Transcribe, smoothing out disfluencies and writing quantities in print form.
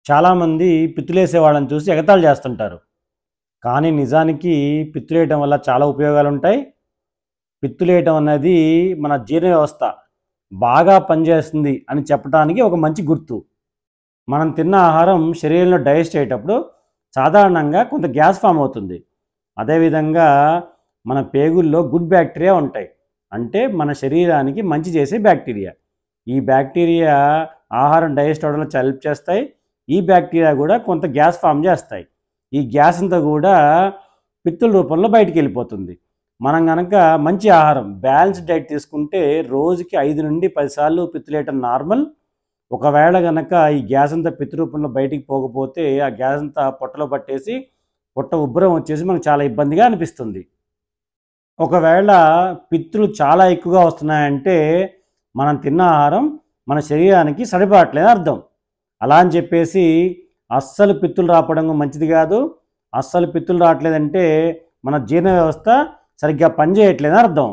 చాలామంది పిత్తులేసే వాళ్ళని చూసి ఎగతాళి చేస్తుంటారు. కానీ నిజానికి పిత్తులేయటం వల్ల చాలా ఉపయోగాలు ఉంటాయి. పిత్తులేయటం అనేది మన జీర్ణ వ్యవస్థ బాగా పనిచేస్తుంది అని చెప్పడానికి ఒక మంచి గుర్తు. మనం తిన్న ఆహారం శరీరంలో డైజెస్ట్ అయ్యేటప్పుడు సాధారణంగా కొంత గ్యాస్ ఫామ్ అవుతుంది. అదేవిధంగా మన పేగుల్లో గుడ్ బ్యాక్టీరియా ఉంటాయి. అంటే మన శరీరానికి మంచి చేసే బ్యాక్టీరియా. ఈ బ్యాక్టీరియా ఆహారం డైజెస్ట్ అవ్వడంలో హెల్ప్ చేస్తాయి. ఈ బ్యాక్టీరియా కూడా కొంత గ్యాస్ ఫామ్ చేస్తాయి. ఈ గ్యాస్ అంతా కూడా పిత్తుల రూపంలో బయటికి వెళ్ళిపోతుంది. మనం కనుక మంచి ఆహారం బ్యాలెన్స్డ్ డైట్ తీసుకుంటే రోజుకి 5 నుండి 10 సార్లు పిత్తులేయటం నార్మల్. ఒకవేళ కనుక ఈ గ్యాస్ అంతా పిత్తు రూపంలో బయటికి పోకపోతే ఆ గ్యాస్ అంతా పొట్టలో పట్టేసి పొట్ట ఉబ్బరం వచ్చేసి మనకు చాలా ఇబ్బందిగా అనిపిస్తుంది. ఒకవేళ పిత్తులు చాలా ఎక్కువగా వస్తున్నాయంటే మనం తిన్న ఆహారం మన శరీరానికి సరిపడట్లేదని అర్థం. అలా అని చెప్పేసి అస్సలు పిత్తులు రావడం మంచిది కాదు. అస్సలు పిత్తులు రావట్లేదంటే మన జీర్ణ వ్యవస్థ సరిగ్గా పనిచేయట్లేదని అర్థం.